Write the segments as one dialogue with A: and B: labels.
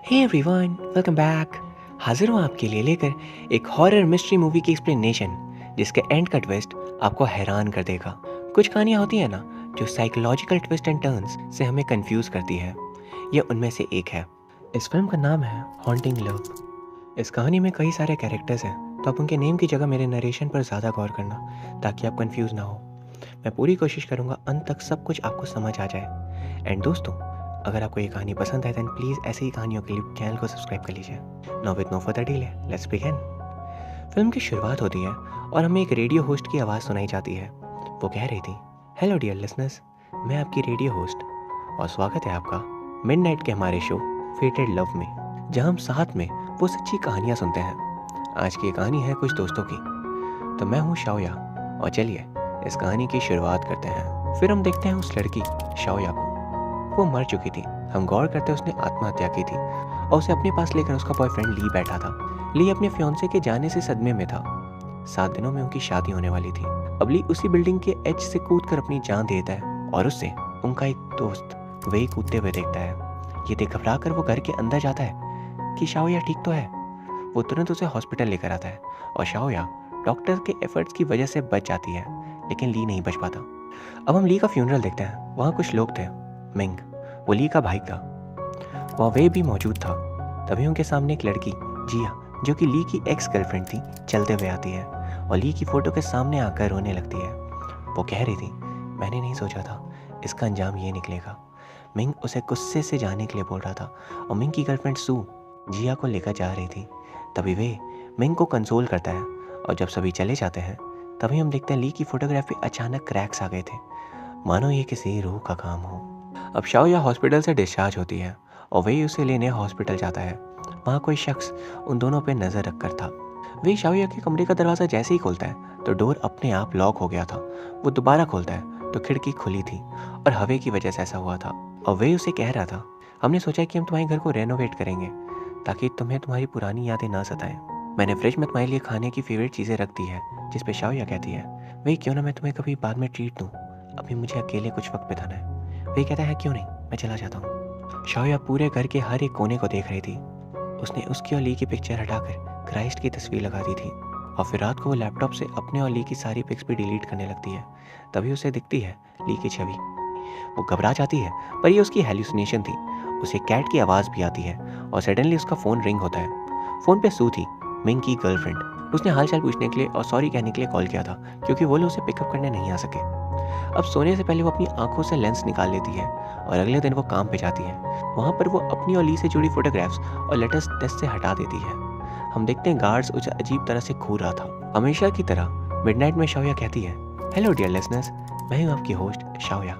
A: Hey everyone, welcome back. हाजिर हूँ आपके लिए लेकर एक हॉरर मिस्ट्री मूवी की एक्सप्लेनेशन जिसके एंड का ट्विस्ट आपको हैरान कर देगा। कुछ कहानियाँ होती हैं ना जो साइकोलॉजिकल ट्विस्ट एंड टर्न्स से हमें कंफ्यूज करती है। यह उनमें से एक है। इस फिल्म का नाम है हॉन्टिंग लव। इस कहानी में कई सारे कैरेक्टर्स हैं, तो आप उनके नेम की जगह मेरे नरेशन पर ज़्यादा गौर करना ताकि आप कंफ्यूज ना हो। मैं पूरी कोशिश करूँगा अंत तक सब कुछ आपको समझ आ जाए। एंड दोस्तों, अगर आपको ये कहानी पसंद है देन प्लीज़ ऐसी ही कहानियों के लिए चैनल को सब्सक्राइब कर लीजिए। Now with no further delay, let's begin. Film की शुरुआत होती है और हमें एक रेडियो होस्ट की आवाज़ सुनाई जाती है। वो कह रही थी, हेलो डियर लिसनर्स, मैं आपकी रेडियो होस्ट और स्वागत है आपका मिडनाइट के हमारे शो फेटेड लव में, जहाँ हम साथ में वो सच्ची कहानियाँ सुनते हैं। आज की कहानी है कुछ दोस्तों की। तो मैं हूँ शाओया और चलिए इस कहानी की शुरुआत करते हैं। फिर हम देखते हैं उस लड़की शाओया को। वो मर चुकी थी। हम गौर करते उसने आत्महत्या की थी और उसे अपने पास लेकर उसका बॉयफ्रेंड ली बैठा था। ली अपने फियांसे के जाने से सदमे में था। 7 दिनों में उनकी शादी होने वाली थी। अब ली उसी बिल्डिंग के एज से कूदकर अपनी जान देता है और उससे उनका एक दोस्त वही कूदते हुए देखता है। ये देख घबरा कर वो घर के अंदर जाता है कि शाओया ठीक तो है। वो तुरंत उसे हॉस्पिटल लेकर आता है और शाओया डॉक्टर के एफर्ट्स की वजह से बच जाती है, लेकिन ली नहीं बच पाता। अब हम ली का फ्यूनरल देखते हैं। वहाँ कुछ लोग थे। मिंग, वो ली का भाई था, वहाँ वे भी मौजूद था। तभी उनके सामने एक लड़की जिया, जो कि ली की एक्स गर्लफ्रेंड थी, चलते हुए आती है और ली की फ़ोटो के सामने आकर रोने लगती है। वो कह रही थी, मैंने नहीं सोचा था इसका अंजाम ये निकलेगा। मिंग उसे गुस्से से जाने के लिए बोल रहा था और मिंग की गर्लफ्रेंड सू जिया को लेकर जा रही थी। तभी वे मिंग को कंसोल करता है और जब सभी चले जाते हैं तभी हम देखते हैं ली की फोटोग्राफी अचानक क्रैक्स आ गए थे, मानो ये किसी रूह का काम हो। अब शाओया हॉस्पिटल से डिस्चार्ज होती है और वे उसे लेने हॉस्पिटल जाता है। वहाँ कोई शख्स उन दोनों पे नज़र रखकर था। वे शाओया के कमरे का दरवाज़ा जैसे ही खोलता है तो डोर अपने आप लॉक हो गया था। वो दोबारा खोलता है तो खिड़की खुली थी और हवा की वजह से ऐसा हुआ था। और वे उसे कह रहा था, हमने सोचा कि हम तुम्हारे घर को रेनोवेट करेंगे ताकि तुम्हें तुम्हारी पुरानी यादें ना सताएं। मैंने फ्रिज में तुम्हारे लिए खाने की फेवरेट चीज़ें रख दी है। जिस पे शाओया कहती है, वे क्यों ना मैं तुम्हें कभी बाद में ट्रीट दूँ, अभी मुझे अकेले कुछ वक्त बिताना है। वे कहता है, क्यों नहीं, मैं चला जाता हूँ। शाओया पूरे घर के हर एक कोने को देख रही थी। उसने उसकी और ली की पिक्चर हटाकर क्राइस्ट की तस्वीर लगा दी थी और फिर रात को वो लैपटॉप से अपने और ली की सारी पिक्स भी डिलीट करने लगती है। तभी उसे दिखती है ली की छवि। वो घबरा जाती है, पर ये उसकी हेल्यूसिनेशन थी। उसे कैट की आवाज़ भी आती है और सडनली उसका फ़ोन रिंग होता है। फ़ोन पे सू थी, मिंग की गर्लफ्रेंड। उसने हालचाल पूछने के लिए और सॉरी कहने के लिए कॉल किया था क्योंकि वो लोग उसे पिकअप करने नहीं आ सके। अब सोने से पहले वो अपनी आंखों से लेंस निकाल लेती है और अगले दिन वो काम पे जाती है। वहाँ पर वो अपनी और ली से जुड़ी फोटोग्राफ्स और लेटेस्ट टेस्ट से हटा देती है। हम देखते हैं गार्ड्स उसे अजीब तरह से घूर रहा था। हमेशा की तरह मिडनाइट में शाओया कहती है, हेलो डियर लिसनर्स, मैं हूँ आपकी होस्ट शाओया।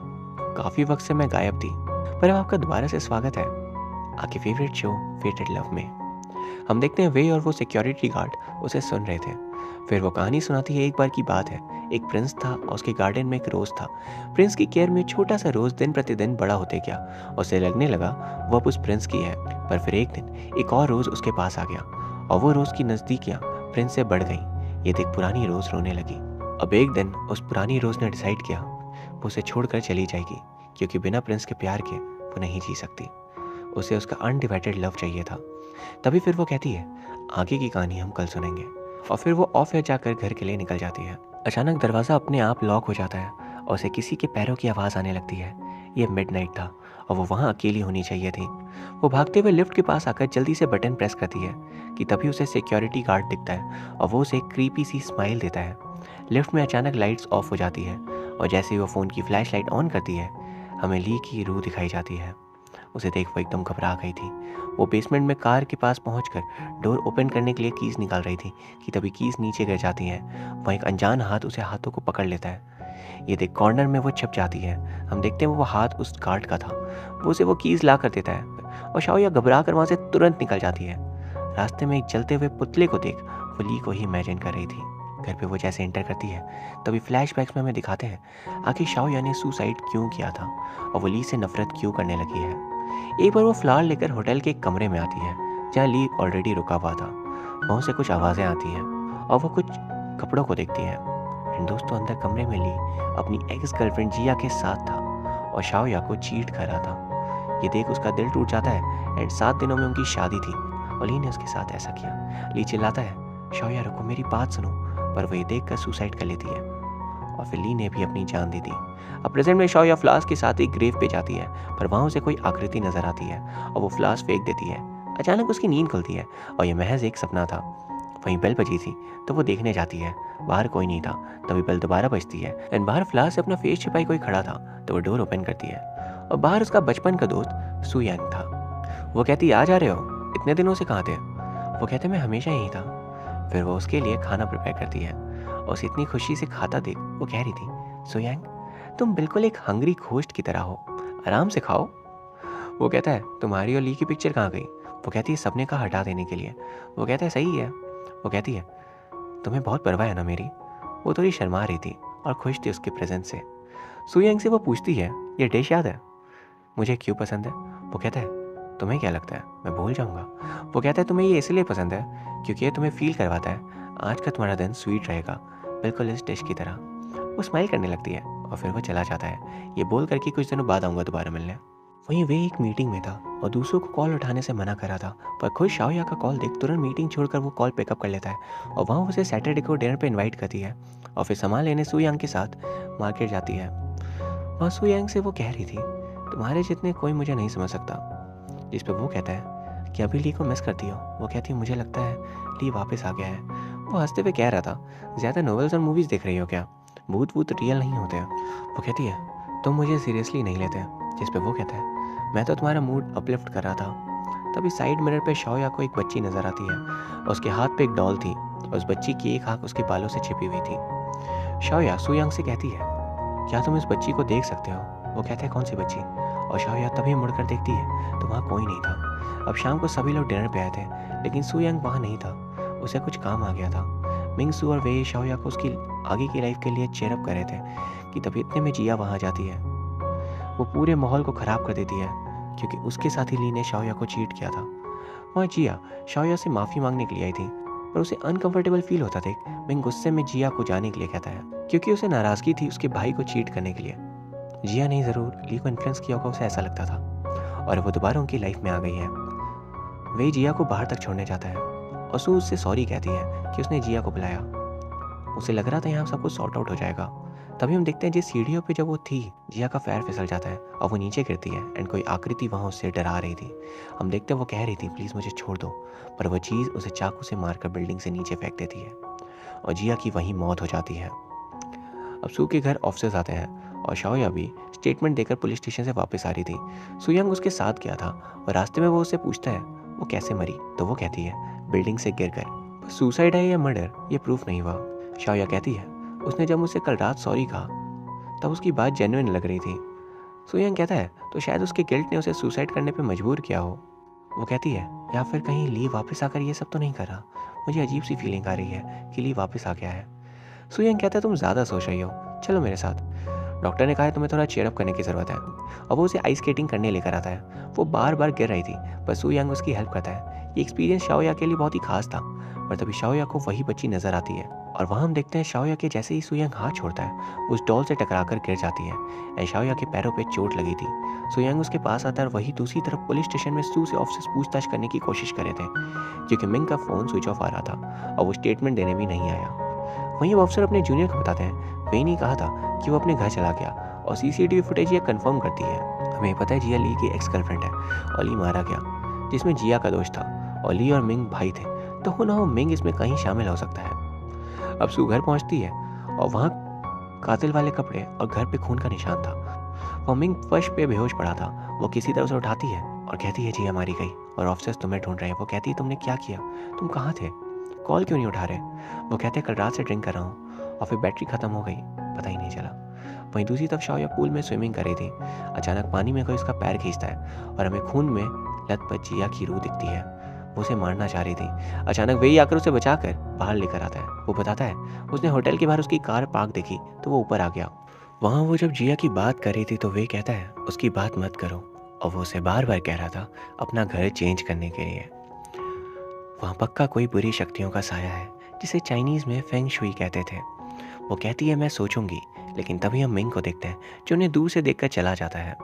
A: काफ़ी वक्त से मैं गायब थी, पर अब आपका दोबारा से स्वागत है आपके फेवरेट शो फेटेड लव में। हम देखते हैं वे और वो सिक्योरिटी गार्ड उसे सुन रहे थे। फिर वो कहानी सुनाती है, एक बार की बात है, एक प्रिंस था और उसके गार्डन में एक रोज़ था। प्रिंस की केयर में छोटा सा रोज़ दिन प्रतिदिन बड़ा होते गया और उसे लगने लगा वो अब उस प्रिंस की है। पर फिर एक दिन एक और रोज़ उसके पास आ गया और वो रोज़ की नज़दीकियाँ प्रिंस से बढ़ गई। ये देख पुरानी रोज़ रोने लगी। अब एक दिन उस पुरानी रोज़ ने डिसाइड किया वो उसे छोड़कर चली जाएगी क्योंकि बिना प्रिंस के प्यार के वो नहीं जी सकती। उसे उसका अनडिवाइडेड लव चाहिए था। तभी फिर वो कहती है, आगे की कहानी हम कल सुनेंगे। और फिर वो ऑफ एयर जाकर घर के लिए निकल जाती है। अचानक दरवाज़ा अपने आप लॉक हो जाता है और उसे किसी के पैरों की आवाज़ आने लगती है। ये मिडनाइट था और वो वहाँ अकेली होनी चाहिए थी। वो भागते हुए लिफ्ट के पास आकर जल्दी से बटन प्रेस करती है कि तभी उसे सिक्योरिटी गार्ड दिखता है और वो उसे एक क्रीपी सी स्माइल देता है। लिफ्ट में अचानक लाइट्स ऑफ हो जाती है और जैसे ही वो फ़ोन की फ्लैश लाइट ऑन करती है हमें ली की रूह दिखाई जाती है। उसे देख वो एकदम घबरा गई थी। वो बेसमेंट में कार के पास पहुंचकर डोर ओपन करने के लिए कीज़ निकाल रही थी कि तभी कीज़ नीचे गिर जाती हैं। वहाँ एक अनजान हाथ उसे हाथों को पकड़ लेता है। ये देख कॉर्नर में वो छिप जाती है। हम देखते हैं वो हाथ उस गार्ड का था। वो उसे वो कीज़ ला कर देता है और शाओया घबरा कर वहाँ से तुरंत निकल जाती है। रास्ते में एक जलते हुए पुतले को देख वो ली को ही इमेजिन कर रही थी। घर पे वो जैसे एंटर करती है तभी फ्लैशबैक्स में हमें दिखाते हैं आखिर शाओया ने सुसाइड क्यों किया था और वो ली से नफरत क्यों करने लगी है। एक बार वो फ्लावर लेकर होटल के एक कमरे में आती है जहाँ ली ऑलरेडी रुका हुआ था। वहाँ से कुछ आवाज़ें आती हैं और वो कुछ कपड़ों को देखती है। एंड दोस्तों, अंदर कमरे में ली अपनी एक्स गर्लफ्रेंड जिया के साथ था और शाओया को चीट कर रहा था। ये देख उसका दिल टूट जाता है एंड 7 दिनों में उनकी शादी थी और ली ने उसके साथ ऐसा किया। ली चिल्लाता है, शाओया रुको, मेरी बात सुनो, पर वो ये देखकर सुसाइड कर लेती है और फिर ली ने भी अपनी जान दे दी। अब प्रेजेंट में शाओया फ्लास के साथ एक ग्रेव पे जाती है, पर वहाँ उसे कोई आकृति नजर आती है और वो फ्लास फेंक देती है। अचानक उसकी नींद खुलती है और यह महज एक सपना था। वहीं बेल बजी थी तो वो देखने जाती है, बाहर कोई नहीं था। तभी बेल दोबारा बजती है एंड बाहर फ्लास से अपना फेस छिपाई कोई खड़ा था, तो वो डोर ओपन करती है और बाहर उसका बचपन का दोस्त सू यांग था। वो कहती, आ जा रहे हो, इतने दिनों से कहाँ थे? वो कहते, मैं हमेशा यहीं था। फिर वो उसके लिए खाना प्रिपेयर करती है और उसे इतनी खुशी से खाता देख वो कह रही थी, सू यांग तुम बिल्कुल एक हंग्री घोस्ट की तरह हो, आराम से खाओ। वो कहता है, तुम्हारी और ली की पिक्चर कहाँ गई? वो कहती है, सबने कहा हटा देने के लिए। वो कहता है, सही है। वो कहती है, तुम्हें बहुत परवाह है ना मेरी? वो थोड़ी शर्मा रही थी और खुश थी उसके प्रेजेंस से। सू यांग से वो पूछती है, ये डिश याद है? मुझे क्यों पसंद है? वो कहता है, तुम्हें क्या लगता है मैं भूल जाऊंगा? वो कहता है, तुम्हें ये इसलिए पसंद है क्योंकि ये तुम्हें फील करवाता है आज का तुम्हारा दिन स्वीट रहेगा, बिल्कुल इस डिश की तरह। वो स्माइल करने लगती है और फिर वो चला जाता है, ये बोल कर कि कुछ दिनों बाद आऊँगा दोबारा मिलने। वहीं वे एक मीटिंग में था और दूसरों को कॉल उठाने से मना करा था, पर खुद शाओया का कॉल देख तुरंत मीटिंग छोड़कर वो कॉल पिकअप कर लेता है और वहाँ उसे सैटरडे को डिनर पे इनवाइट करती है और फिर सामान लेने सू यांग के साथ मार्केट जाती है। वहाँ सू यांग से वो कह रही थी, तुम्हारे जितने कोई मुझे नहीं समझ सकता। जिस पर वो कहता है कि अभी ली को मिस करती हो? वो कहती है, मुझे लगता है ली वापस आ गया है। वो हंसते हुए कह रहा था, ज़्यादा नॉवेल्स और मूवीज़ देख रही हो क्या? भूत वूत रियल नहीं होते हैं। वो कहती है, तुम मुझे सीरियसली नहीं लेते। जिस पे वो कहता है, मैं तो तुम्हारा मूड अपलिफ्ट कर रहा था। तभी साइड मिरर पे शाओया को एक बच्ची नजर आती है और उसके हाथ पे एक डॉल थी और उस बच्ची की एक आंख उसके बालों से छिपी हुई थी। शाओया सू यांग से कहती है, क्या तुम इस बच्ची को देख सकते हो? वो कहते हैं, कौन सी बच्ची? और शाओया तभी मुड़कर देखती है तो वहाँ कोई नहीं था। अब शाम को सभी लोग डिनर पे आए थे लेकिन सू यांग वहाँ नहीं था, उसे कुछ काम आ गया था। मिंग सू और वे शाओया को उसकी आगे की लाइफ के लिए चेयरअप कर रहे थे कि तभी इतने में जिया वहाँ जाती है। वो पूरे माहौल को ख़राब कर देती है क्योंकि उसके साथ ही ली ने शाओया को चीट किया था। वहाँ जिया शाओया से माफ़ी मांगने के लिए आई थी, पर उसे अनकंफर्टेबल फील होता देख मिंग गुस्से में जिया को जाने के लिए कहता है क्योंकि उसे नाराज़गी थी उसके भाई को चीट करने के लिए। जिया नहीं, ज़रूर ली को इन्फ्लुएंस किया होगा, उसे ऐसा लगता था और वो दोबारा उनकी लाइफ में आ गई है। वे जिया को बाहर तक छोड़ने जाता है और सू उससे सॉरी कहती है कि उसने जिया को बुलाया। उसे लग रहा था यहाँ सब कुछ सॉर्ट आउट हो जाएगा। तभी हम देखते हैं जिस सीढ़ियों पे जब वो थी जिया का पैर फिसल जाता है और वो नीचे गिरती है एंड कोई आकृति वहाँ उससे डरा रही थी। हम देखते हैं वो कह रही थी, प्लीज़ मुझे छोड़ दो, पर वो चीज़ उसे चाकू से मारकर बिल्डिंग से नीचे फेंक देती है और जिया की वहीं मौत हो जाती है। अब सू के घर ऑफिसर्स आते हैं और शाओया भी स्टेटमेंट देकर पुलिस स्टेशन से वापस आ रही थी। सू यांग उसके साथ गया था और रास्ते में वो उससे पूछता है वो कैसे मरी, तो वो कहती है बिल्डिंग से गिरकर। सुसाइड है या मर्डर ये प्रूफ नहीं हुआ। शाओया कहती है उसने जब मुझसे कल रात सॉरी कहा तब उसकी बात जेन्युइन लग रही थी। सू यांग कहता है तो शायद उसके गिल्ट ने उसे सुसाइड करने पर मजबूर किया हो। वो कहती है या फिर कहीं ली वापस आकर ये सब तो नहीं कर रहा, मुझे अजीब सी फीलिंग आ रही है कि ली वापस आ गया है। सू यांग कहता है तुम ज़्यादा सोच रही हो, चलो मेरे साथ। डॉक्टर ने कहा है तुम्हें थोड़ा चेयरअप करने की ज़रूरत है और वो उसे आइस स्केटिंग करने लेकर आता है। वो बार बार गिर रही थी पर सू यांग उसकी हेल्प करता है। ये एक्सपीरियंस शाओया के लिए बहुत ही खास था, पर तभी शाओया को वही बच्ची नजर आती है और वहाँ हम देखते हैं शाओया के जैसे ही सू यांग हाथ छोड़ता है उस डॉल से टकराकर गिर जाती है एंड शाओया के पैरों पे चोट लगी थी। सू यांग उसके पास आता है और वही दूसरी तरफ पुलिस स्टेशन में सू से ऑफिसर्स पूछताछ करने की कोशिश कर रहे थे क्योंकि मिंग का फ़ोन स्विच ऑफ आ रहा था और वो स्टेटमेंट देने भी नहीं आया। वहीं वो अफसर अपने जूनियर को बताते हैं वे नहीं कहा था कि वो अपने घर चला गया और सीसीटीवी फुटेज ये कंफर्म करती है। हमें पता है जिया ली की एक्स गर्लफ्रेंड है और ली मारा गया जिसमें जिया का दोष था और ली और मिंग भाई थे, तो हो ना हो मिंग इसमें कहीं शामिल हो सकता है। अब सू घर पहुंचती है और वहाँ कातिल वाले कपड़े और घर पे खून का निशान था। वो मिंग फर्श पे बेहोश पड़ा था। वो किसी तरह से उठाती है और कहती है जिया मारी गई और ऑफिसर्स तुम्हें ढूंढ रहे हैं। वो कहती है तुमने क्या किया, तुम कहाँ थे, कॉल क्यों नहीं उठा रहे? वो कहते हैं कल रात से ड्रिंक कर रहा हूँ और फिर बैटरी खत्म हो गई, पता ही नहीं चला। वहीं दूसरी तरफ शाओया पूल में स्विमिंग कर रही थी। अचानक पानी में कोई उसका पैर खींचता है और हमें खून में लथपथ जिया की रूह दिखती है। वो उसे मारना चाह रही थी। अचानक वही आकर उसे बचाकर बाहर लेकर आता है। वो बताता है उसने होटल के बाहर उसकी कार पार्क देखी तो वो ऊपर आ गया। वहाँ वो जब जिया की बात कर रही थी तो वे कहता है उसकी बात मत करो और वो उसे बार बार कह रहा था अपना घर चेंज करने के लिए। वहाँ पक्का कोई बुरी शक्तियों का साया है जिसे चाइनीज़ में फेंग शुई कहते थे। वो कहती है मैं सोचूंगी, लेकिन तभी हम मिंग को देखते हैं जो उन्हें दूर से देखकर चला जाता है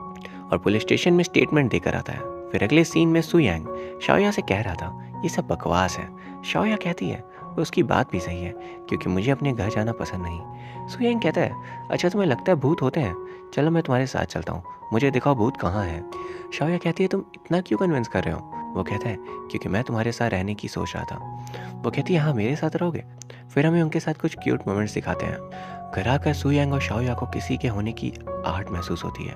A: और पुलिस स्टेशन में स्टेटमेंट देकर आता है। फिर अगले सीन में सुयांग शाओया से कह रहा था ये सब बकवास है। शाओया कहती है वो उसकी बात भी सही है क्योंकि मुझे अपने घर जाना पसंद नहीं। सुयांग कहता है अच्छा तुम्हें लगता है भूत होते हैं, चलो मैं तुम्हारे साथ चलता हूँ, मुझे दिखाओ भूत कहाँ है। शाओया कहती है तुम इतना क्यों कन्विंस कर रहे हो। वो कहता है क्योंकि मैं तुम्हारे साथ रहने की सोच रहा था। वो कहती है हाँ मेरे साथ रहोगे। फिर हमें उनके साथ कुछ क्यूट मोमेंट्स दिखाते हैं। घर आकर सुयांग और शाओया को किसी के होने की आहट महसूस होती है,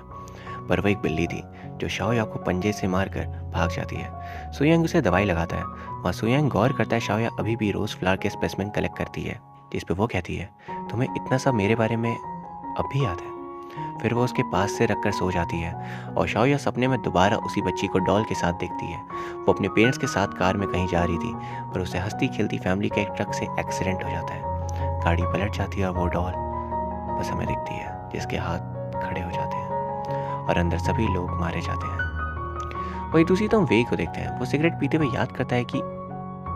A: पर वो एक बिल्ली थी जो शाओया को पंजे से मारकर भाग जाती है। सुयांग उसे दवाई लगाता है। वहाँ सुयांग गौर करता है शाओया अभी भी रोज फ्लावर के स्पेसिमेन कलेक्ट करती है, जिस पे वो कहती है तुम्हें इतना सब मेरे बारे में अब भी याद है। फिर वो उसके पास से रखकर सो जाती है और शाओया सपने में दोबारा उसी बच्ची को डॉल के साथ देखती है। वो अपने पेरेंट्स के साथ कार में कहीं जा रही थी, पर उसे हंसती खेलती फैमिली का एक ट्रक से एक्सीडेंट हो जाता है। गाड़ी पलट जाती है और वो डॉल बस हमें दिखती है जिसके हाथ खड़े हो जाते हैं और अंदर सभी लोग मारे जाते हैं। वही दूसरी तो हम वे को देखते हैं। वो सिगरेट पीते हुए याद करता है कि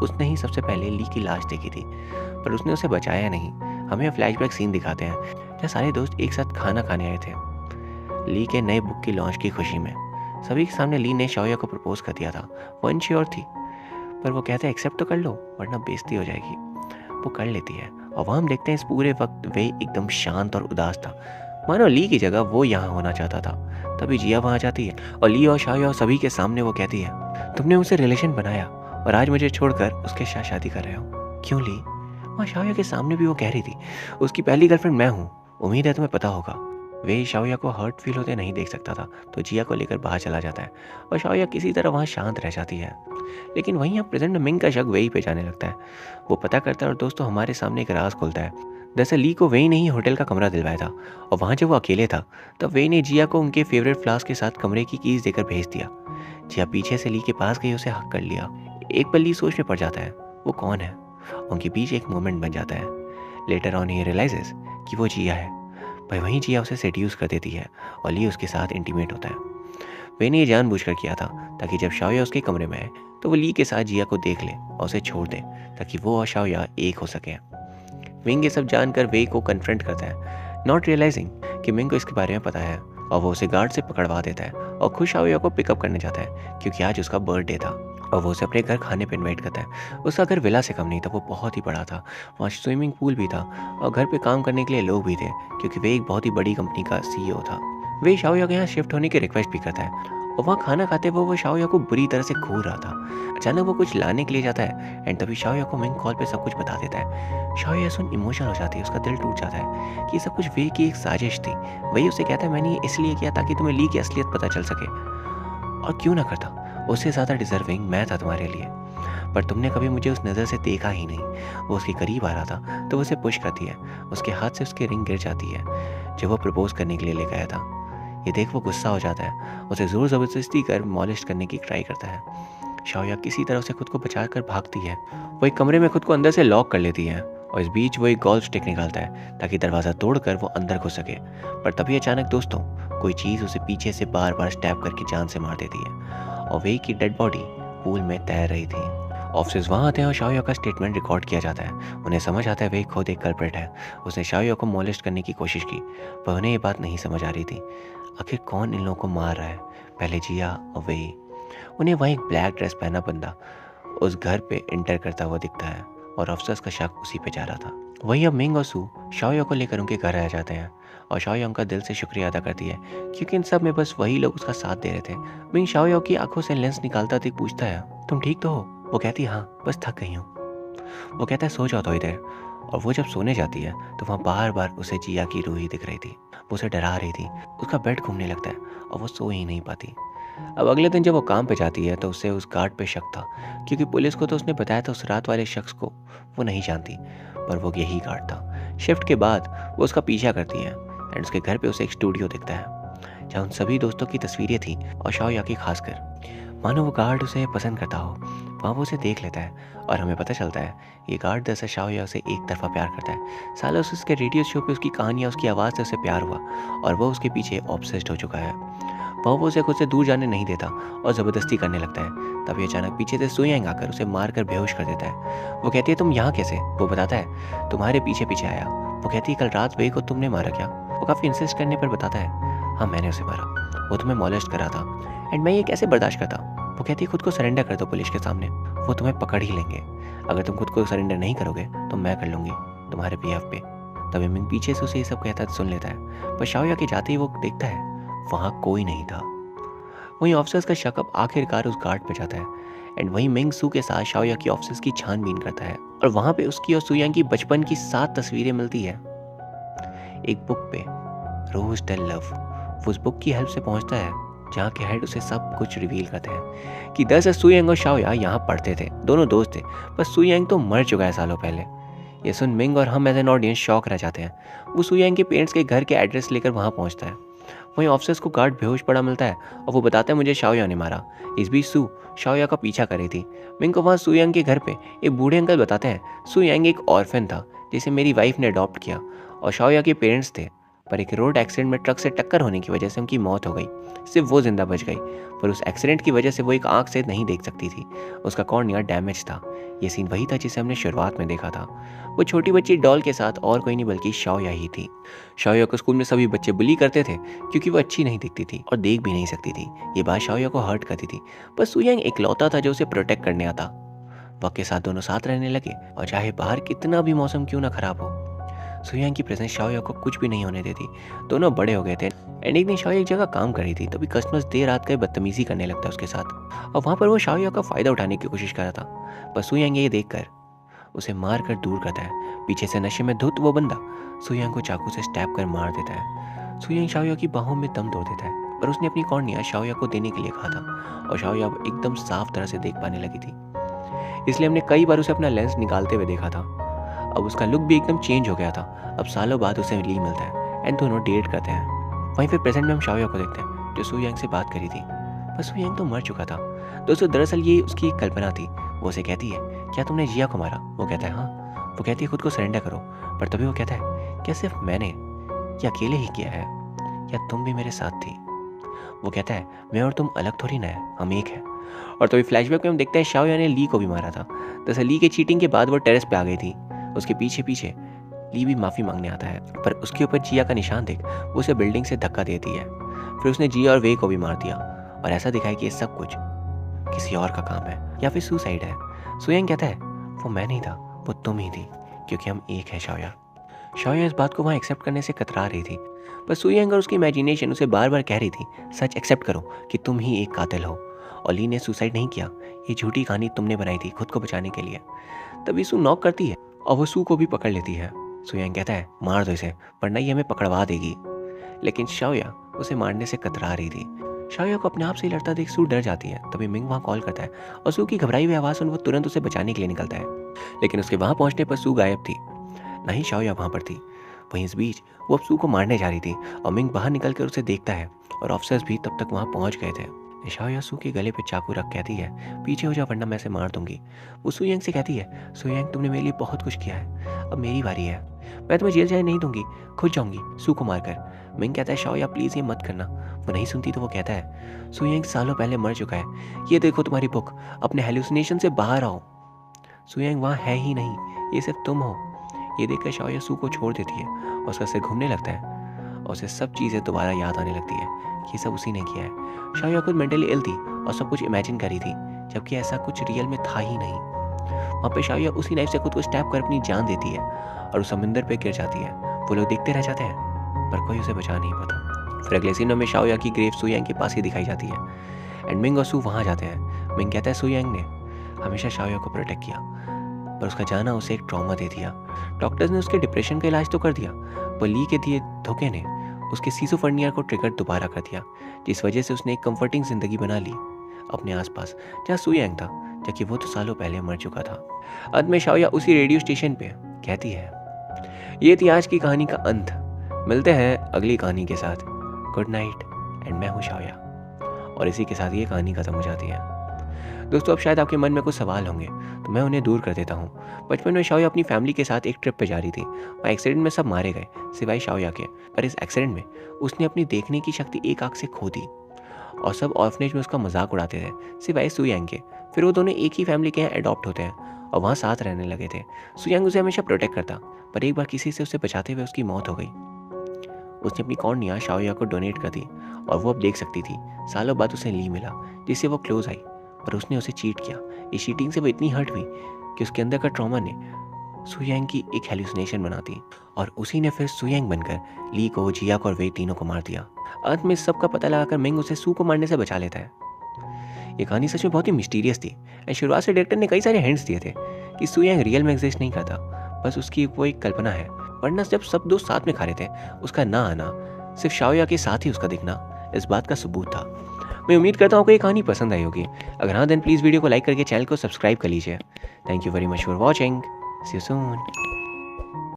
A: उसने ही सबसे पहले ली की लाश देखी थी, पर उसने उसे बचाया नहीं। हमें फ्लैशबैक सीन दिखाते हैं जहाँ सारे दोस्त एक साथ खाना खाने आए थे ली के नए बुक की लॉन्च की खुशी में। सभी के सामने ली ने शाओया को प्रपोज कर दिया था। वो अनश्योर थी, पर वो कहते हैं एक्सेप्ट तो कर लो वरना बेइज्जती हो जाएगी। वो कर लेती है और वहाँ हम देखते हैं इस पूरे वक्त वे एकदम शांत और उदास था, मानो ली की जगह वो यहाँ होना चाहता था। तभी जिया वहाँ जाती है और ली और शाओया और सभी के सामने वो कहती है तुमने मुझसे रिलेशन बनाया और आज मुझे छोड़कर उसके साथ शादी कर रहे हो, क्यों ली। वहाँ शाओया के सामने भी वो कह रही थी उसकी पहली गर्लफ्रेंड मैं हूँ, उम्मीद है तुम्हें पता होगा। वे शाओया को हर्ट फील होते नहीं देख सकता था, तो जिया को लेकर बाहर चला जाता है और शाओया किसी तरह वहाँ शांत रह जाती है। लेकिन वहीं अब प्रेजेंट में मिंग का शक वेई पे जाने लगता है। वो पता करता है और दोस्तों हमारे सामने एक राज खोलता है। दरअसल ली को वेई ने ही होटल का कमरा दिलवाया था और वहाँ जब वो अकेले था तब वेई ने जिया को उनके फेवरेट फ्लास्क के साथ कमरे की कीज देकर भेज दिया। जिया पीछे से ली के पास गई, उसे हक कर लिया। एक पल ली सोच में पड़ जाता है वो कौन है। उनके बीच एक मोमेंट बन जाता है। लेटर ऑन ही रियलाइजेस कि वो जिया है, पर वहीं जिया उसे सेड्यूस कर देती है और ली उसके साथ इंटीमेट होता है। वे ने ये जानबूझकर किया था ताकि जब शाओया उसके कमरे में आए तो वो ली के साथ जिया को देख ले और उसे छोड़ दे ताकि वो और शाओया एक हो सके। मिंग ये सब जानकर वे को कन्फ्रंट करता है, नॉट रियलाइजिंग कि मिंग को इसके बारे में पता है, और वो उसे गार्ड से पकड़वा देता है और खुद शाओया को पिकअप करने जाता है क्योंकि आज उसका बर्थडे था और वो उसे अपने घर खाने पे इनवाइट करता है। उसका घर विला से कम नहीं था, वो बहुत ही बड़ा था। वहाँ स्विमिंग पूल भी था और घर पे काम करने के लिए लोग भी थे क्योंकि वे एक बहुत ही बड़ी कंपनी का सीईओ था। वे शाओया के यहाँ शिफ्ट होने की रिक्वेस्ट भी करता है और वहाँ खाना खाते हुए वो शाओया को बुरी तरह से घूर रहा था। अचानक वो कुछ लाने के लिए जाता है एंड तभी शाओया को मिंग कॉल पे सब कुछ बता देता है। शाओया सुन इमोशनल हो जाती है, उसका दिल टूट जाता है कि ये सब कुछ वे की एक साजिश थी। वही उसे कहता है मैंने ये इसलिए किया ताकि तुम्हें ली की असलियत पता चल सके, और क्यों ना करता, उससे ज़्यादा डिजर्विंग मैं था तुम्हारे लिए, पर तुमने कभी मुझे उस नज़र से देखा ही नहीं। वो उसके करीब आ रहा था तो उसे पुश करती है, उसके हाथ से उसकी रिंग गिर जाती है जब वो प्रपोज करने के लिए लेकर आया था। ये देख वो गुस्सा हो जाता है, उसे ज़ोर ज़बरदस्ती कर मॉलिश करने की ट्राई करता है। शाओया किसी तरह से खुद को बचाकर भागती है। वो एक कमरे में खुद को अंदर से लॉक कर लेती है और इस बीच वो एक गोल्फ स्टिक निकालता है ताकि दरवाज़ा तोड़कर वो अंदर घुस सके। पर तभी अचानक दोस्तों कोई चीज़ उसे पीछे से बार बार स्टैब करके जान से मार देती है और वे की डेड बॉडी पूल में तैर रही थी। ऑफिसर्स वहाँ आते हैं और शाओया का स्टेटमेंट रिकॉर्ड किया जाता है। उन्हें समझ आता है वे खुद एक कल्प्रिट है। उसने शाओया को मोलेस्ट करने की कोशिश की, पर उन्हें ये बात नहीं समझ आ रही थी आखिर कौन इन लोगों को मार रहा है, पहले जिया और वे। उन्हें वहीं एक ब्लैक ड्रेस पहना बंदा उस घर पे इंटर करता हुआ दिखता है और अफसर्स का शक उसी पे जा रहा था। वहीं अब मिंग और सू शाओया को लेकर उनके घर आ जाते हैं और शाओया उनका दिल से शुक्रिया अदा करती है क्योंकि इन सब में बस वही लोग उसका साथ दे रहे थे। मिंग शाओया की आंखों से लेंस निकालता देख पूछता है तुम ठीक तो हो। वो कहती हाँ बस थक गई हूँ। वो कहता है सो जाओ थोड़ी देर, और वो जब सोने जाती है तो वहाँ बार बार उसे जिया की रूह ही दिख रही थी। वो उसे डरा रही थी, उसका बेड घूमने लगता है और वो सो ही नहीं पाती। अब अगले दिन जब वो काम पे जाती है तो उसे उस गार्ड पे शक था क्योंकि पुलिस को तो उसने बताया था उस रात वाले शख्स को वो नहीं जानती, पर वो यही गार्ड था। शिफ्ट के बाद वो उसका पीछा करती है एंड उसके घर पे उसे एक स्टूडियो दिखता है जहाँ उन सभी दोस्तों की तस्वीरें थी और शाओया की खासकर, मानो वो गार्ड उसे पसंद करता हो। वहाँ वो उसे देख लेता है और हमें पता चलता है ये गार्ड दरअसल शाओया से एक तरफा प्यार करता है। सालों से उसके रेडियो शो पे उसकी कहानियाँ, उसकी आवाज़ से उसे प्यार हुआ और वो उसके पीछे ऑब्सेस्ड हो चुका है। वो उसे खुद से दूर जाने नहीं देता और ज़बरदस्ती करने लगता है। तभी अचानक पीछे से सुयांग आकर उसे मारकर बेहोश कर देता है। वो कहती है तुम यहाँ कैसे। वो बताता है तुम्हारे पीछे पीछे आया। वो कहती है कल रात वे को तुमने मारा क्या। वो काफ़ी इंसिस्ट करने पर बताता है हाँ मैंने उसे मारा, वो तुम्हें मॉलेस्ट करा था एंड मैं ये कैसे बर्दाश्त करता। वो कहती है खुद को सरेंडर कर दो पुलिस के सामने, वो तुम्हें पकड़ ही लेंगे। अगर तुम खुद को सरेंडर नहीं करोगे तो मैं कर लूँगी तुम्हारे बिहाफ पे। तभी मिंग पीछे से उसे ये सब कहता सुन लेता है, पर शाओया के जाते ही वो देखता है वहाँ कोई नहीं था। वहीं ऑफिसर्स का शक अब आखिरकार उस गार्ड पे जाता है एंड वहीं मिंग सू के साथ शाओया की ऑफिसर्स की छानबीन करता है और वहाँ पे उसकी और सुयांग की बचपन की 7 तस्वीरें मिलती है एक बुक पे, रोज टेल लव। वो उस बुक की हेल्प से पहुंचता है जहाँ के हेड उसे सब कुछ रिवील करते हैं कि दरअसल सुयांग और शाओया यहाँ पढ़ते थे, दोनों दोस्त थे, पर सुयांग तो मर चुका है सालों पहले। ये सुन मिंग और हम एज एन ऑडियंस शॉक रह जाते हैं। वो सुयांग के पेरेंट्स के घर के एड्रेस लेकर वहाँ पहुँचता है। वहीं ऑफिसर्स को गार्ड बेहोश पड़ा मिलता है और वो बताता है मुझे शाओया ने मारा। इस बीच सू शाओया का पीछा कर रही थी। मिंग को वहाँ सुयांग के घर पे एक बूढ़े अंकल बताते हैं सुयांग एक ऑर्फन था जिसे मेरी वाइफ ने अडॉप्ट किया और शाओया के पेरेंट्स थे, पर एक रोड एक्सीडेंट में ट्रक से टक्कर होने की वजह से उनकी मौत हो गई। सिर्फ वो जिंदा बच गई, पर उस एक्सीडेंट की वजह से वो एक आंख से नहीं देख सकती थी, उसका कॉर्निया डैमेज था। ये सीन वही था जिसे हमने शुरुआत में देखा था। वो छोटी बच्ची डॉल के साथ और कोई नहीं बल्कि शाओया ही थी। शाओया को स्कूल में सभी बच्चे बुली करते थे क्योंकि वो अच्छी नहीं दिखती थी और देख भी नहीं सकती थी। ये बात शाओया को हर्ट करती थी, पर सुयांग इकलौता था जो उसे प्रोटेक्ट करने आता। वक्त के साथ दोनों साथ रहने लगे और चाहे बाहर कितना भी मौसम क्यों ना खराब हो, सुयांग की प्रेजेंस शाओया को कुछ भी नहीं होने देती। दोनों बड़े हो गए थे एंड एक दिन शाओया एक जगह काम कर रही थी, तभी कस्टमर्स देर रात का बदतमीजी करने लगता उसके साथ और वहाँ पर वो शाओया का फायदा उठाने की कोशिश कर रहा था। पर सुयांग ये देखकर उसे मार कर दूर करता है। पीछे से नशे में धुत वो बंदा सुयांग को चाकू से स्टैब कर मार देता है। सुयांग शाओया की बाहों में दम तोड़ देता है, पर उसने अपनी कॉर्निया शाओया को देने के लिए कहा था और शाओया अब एकदम साफ तरह से देख पाने लगी थी, इसलिए हमने कई बार उसे अपना लेंस निकालते हुए देखा था। अब उसका लुक भी एकदम चेंज हो गया था। अब सालों बाद उसे ली मिलता है एंड दोनों डेट करते हैं। वहीं फिर प्रेजेंट में हम शाओया को देखते हैं जो सुयांग से बात करी थी, पर सुयांग तो मर चुका था। दोस्तों दरअसल ये उसकी एक कल्पना थी। वो उसे कहती है क्या तुमने जिया को मारा? वो कहता है हाँ। वो कहती है खुद को सरेंडर करो, पर तभी वो कहता है क्या सिर्फ मैंने या अकेले ही किया है, या तुम भी मेरे साथ थी? वो कहता है मैं और तुम अलग थोड़ी ना है, हम एक हैं। और तभी फ्लैशबैक में हम देखते हैं शाओया ने ली को भी मारा था। दरअसल ली के चीटिंग के बाद वो टेरेस पे आ गई थी। उसके पीछे पीछे ली भी माफ़ी मांगने आता है, पर उसके ऊपर जिया का निशान देख वो उसे बिल्डिंग से धक्का देती है। फिर उसने जिया और वे को भी मार दिया और ऐसा दिखाया कि ये सब कुछ किसी और का काम है या फिर सुसाइड है। सुयांग कहता है वो मैं नहीं था, वो तुम ही थी, क्योंकि हम एक है शाओया। शाओया इस बात को वहाँ एक्सेप्ट करने से कतरा रही थी, पर सुयांग और उसकी इमेजिनेशन उसे बार बार कह रही थी सच एक्सेप्ट करो कि तुम ही एक कातिल हो और ली ने सुसाइड नहीं किया, ये झूठी कहानी तुमने बनाई थी खुद को बचाने के लिए। तभी सू नॉक करती है और वो सू को भी पकड़ लेती है। सुयांग कहता है मार दो इसे वरना ये हमें पकड़वा देगी, लेकिन शाओया उसे मारने से कतरा रही थी। शाओया को अपने आप से लड़ता देख सू डर जाती है। तभी मिंग वहाँ कॉल करता है और सू की घबराई हुई आवाज़ सुन वो तुरंत उसे बचाने के लिए निकलता है, लेकिन उसके वहाँ पहुँचने पर सू गायब थी, ना ही शाओया वहाँ पर थी। वहीं इस बीच वो अब सू को मारने जा रही थी और मिंग बाहर निकल कर उसे देखता है और ऑफिसर्स भी तब तक वहाँ पहुँच गए थे। शाओया सू के गले पे चाकू रख कहती है पीछे हो जा वरना मैं इसे मार दूंगी। वो सुयांग से कहती है सुयांग तुमने मेरे लिए बहुत कुछ किया है, अब मेरी बारी है, मैं तुम्हें जेल जाने नहीं दूंगी, खुद जाऊंगी सू को मारकर। मिंग कहता है शाओया प्लीज़ ये मत करना। वो नहीं सुनती तो वो कहता है सुयांग सालों पहले मर चुका है, ये देखो तुम्हारी बुक, अपने हेलुसिनेशन से बाहर आओ। सुयांग वहाँ है ही नहीं, ये सिर्फ तुम हो। ये देखकर शाओया सू को छोड़ देती है और उसका सिर घूमने लगता है और उसे सब चीज़ें दोबारा याद आने लगती है कि सब उसी ने किया है। शाओया खुद मेंटली इल थी और सब कुछ इमेजिन करी थी, जबकि ऐसा कुछ रियल में था ही नहीं। वहाँ पे शाओया उसी नाइफ से खुद को स्टैब कर अपनी जान देती है और उस समुंदर पे गिर जाती है। वो लोग देखते रह जाते हैं पर कोई उसे बचा नहीं पाता। फिर अगले सीनों में शाओया की ग्रेव सुयांग के पास ही दिखाई जाती है एंड मिंग और सू वहाँ जाते हैं। मिंग कहता है सुयांग ने हमेशा शाओया को प्रोटेक्ट किया, पर उसका जाना उसे एक ट्रॉमा दे दिया। डॉक्टर्स ने उसके डिप्रेशन का इलाज तो कर दिया, पर ली के दिए धोखे ने उसके सीज़ोफ्रेनिया को ट्रिगर दोबारा कर दिया, जिस वजह से उसने एक कंफर्टिंग जिंदगी बना ली अपने आसपास जहाँ सुयांग था, जबकि वो तो सालों पहले मर चुका था। अंत में शाओया उसी रेडियो स्टेशन पे कहती है ये थी आज की कहानी का अंत, मिलते हैं अगली कहानी के साथ, गुड नाइट एंड मैं हूँ शाओया। और इसी के साथ ये कहानी खत्म हो जाती है। दोस्तों अब शायद आपके मन में कुछ सवाल होंगे तो मैं उन्हें दूर कर देता हूँ। बचपन में शाओया अपनी फैमिली के साथ एक ट्रिप पे जा रही थी, वहाँ एक्सीडेंट में सब मारे गए सिवाय शाओया के, पर इस एक्सीडेंट में उसने अपनी देखने की शक्ति एक आंख से खो दी और सब ऑर्फनेज में उसका मजाक उड़ाते थे सिवाय सुयांग के। फिर वो दोनों एक ही फैमिली के यहाँ अडॉप्ट होते हैं और वहाँ साथ रहने लगे थे। सुयांग उसे हमेशा प्रोटेक्ट करता, पर एक बार किसी से उसे बचाते हुए उसकी मौत हो गई। उसने अपनी कॉर्निया शाओया को डोनेट कर दी और वो अब देख सकती थी। सालों बाद उसे ली मिला जिससे वो क्लोज आई, पर उसने उसे चीट किया। इस चीटिंग से वो इतनी हर्ट हुई कि उसके अंदर का ट्रॉमा ने सुयांग की एक हेलुसिनेशन बना दी और उसी ने फिर सुयांग बनकर ली को, जिया को और वे तीनों को मार दिया। अंत में सबका पता लगाकर मिंग उसे सू को मारने से बचा लेता है। ये कहानी सच में बहुत ही मिस्टीरियस थी एंड शुरुआत से डायरेक्टर ने कई सारे हिंट्स दिए थे कि सुयांग रियल में एग्जिस्ट नहीं करता, बस उसकी वो एक कल्पना है। वरना जब सब दोस्त साथ में खा रहे थे, उसका ना आना, सिर्फ शाओया के साथ ही उसका दिखना इस बात का सबूत था। मैं उम्मीद करता हूँ आपको ये कहानी पसंद आई होगी। अगर हाँ, देन प्लीज़ वीडियो को लाइक करके चैनल को सब्सक्राइब कर लीजिए। Thank you very much for watching. See you soon.